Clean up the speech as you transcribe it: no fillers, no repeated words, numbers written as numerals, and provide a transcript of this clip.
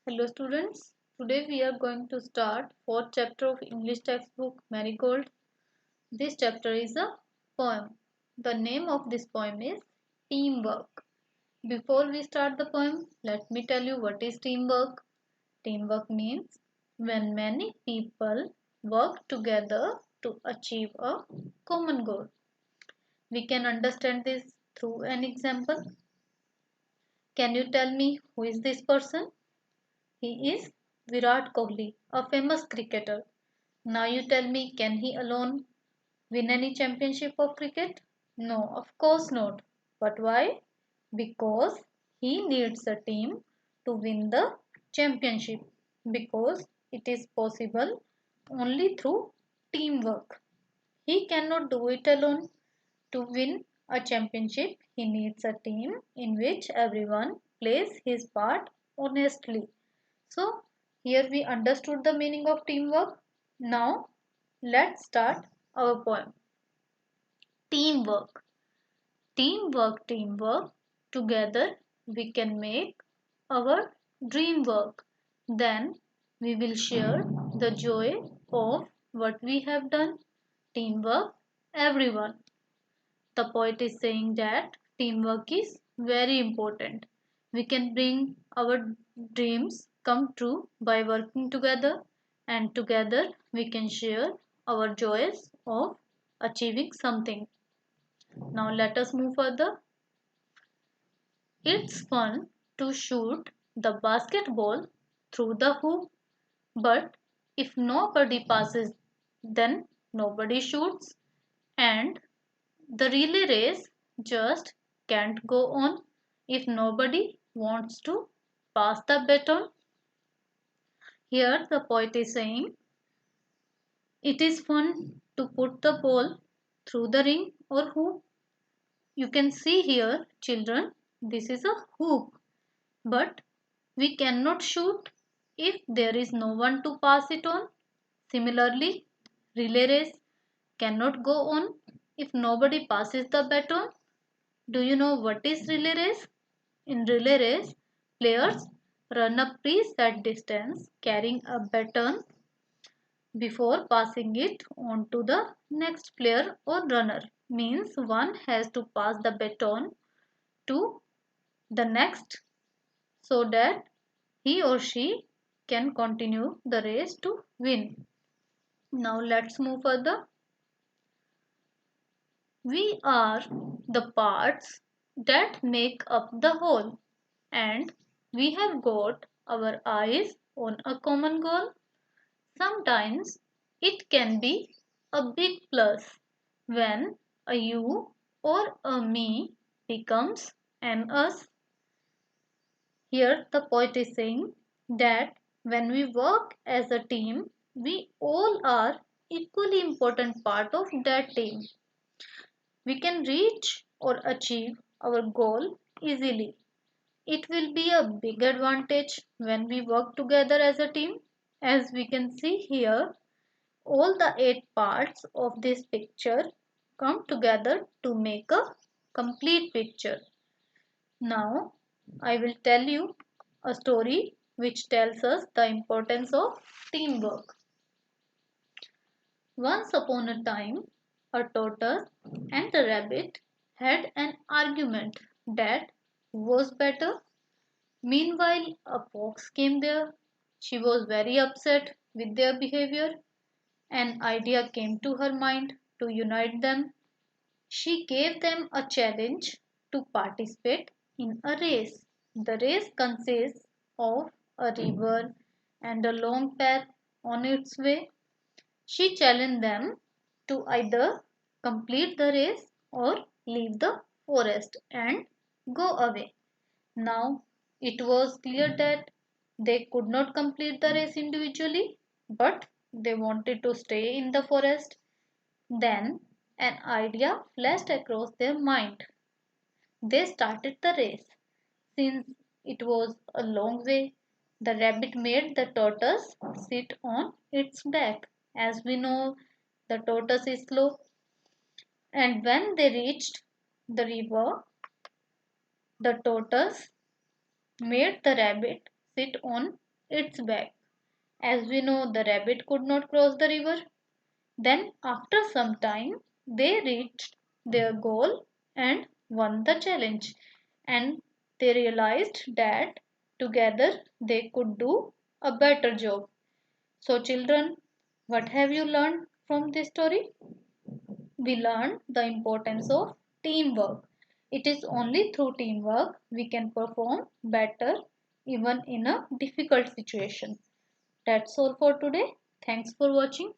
Hello students, today we are going to start fourth chapter of English textbook Marigold. This chapter is a poem. The name of this poem is Teamwork. Before we start the poem, let me tell you what is teamwork. Teamwork means when many people work together to achieve a common goal. We can understand this through an example. Can you tell me who is this person? He is Virat Kohli, a famous cricketer. Now you tell me, can he alone win any championship of cricket? No, of course not. But why? Because he needs a team to win the championship. Because it is possible only through teamwork. He cannot do it alone. To win a championship, he needs a team in which everyone plays his part honestly. So, here we understood the meaning of teamwork. Now, let's start our poem. Teamwork. Teamwork, teamwork. Together we can make our dream work. Then we will share the joy of what we have done. Teamwork, everyone. The poet is saying that teamwork is very important. We can bring our dreams come true by working together, and together we can share our joys of achieving something. Now let us move further. It's fun to shoot the basketball through the hoop, but if nobody passes, then nobody shoots, and the relay race just can't go on if nobody wants to pass the baton. Here the poet is saying it is fun to put the ball through the ring or hoop. You can see here, children, this is a hoop, but we cannot shoot if there is no one to pass it on. Similarly, relay race cannot go on if nobody passes the baton. Do you know what is relay race? In relay race, players run a preset distance carrying a baton before passing it on to the next player or runner. Means one has to pass the baton to the next so that he or she can continue the race to win. Now let's move further. We are the parts that make up the whole, and we have got our eyes on a common goal. Sometimes it can be a big plus when a you or a me becomes an us. Here the poet is saying that when we work as a team, we all are equally important part of that team. We can reach or achieve our goal easily. It will be a big advantage when we work together as a team. As we can see here, all the 8 parts of this picture come together to make a complete picture. Now, I will tell you a story which tells us the importance of teamwork. Once upon a time, a tortoise and a rabbit had an argument that who was better. Meanwhile, a fox came there. She was very upset with their behavior. An idea came to her mind to unite them. She gave them a challenge to participate in a race. The race consists of a river and a long path on its way. She challenged them to either complete the race or leave the forest and go away. Now it was clear that they could not complete the race individually, but they wanted to stay in the forest. Then an idea flashed across their mind. They started the race. Since it was a long way, the rabbit made the tortoise sit on its back. As we know, the tortoise is slow. And when they reached the river, the tortoise made the rabbit sit on its back. As we know, the rabbit could not cross the river. Then, after some time, they reached their goal and won the challenge. And they realized that together they could do a better job. So, children, what have you learned from this story? We learned the importance of teamwork. It is only through teamwork we can perform better even in a difficult situation. That's all for today. Thanks for watching.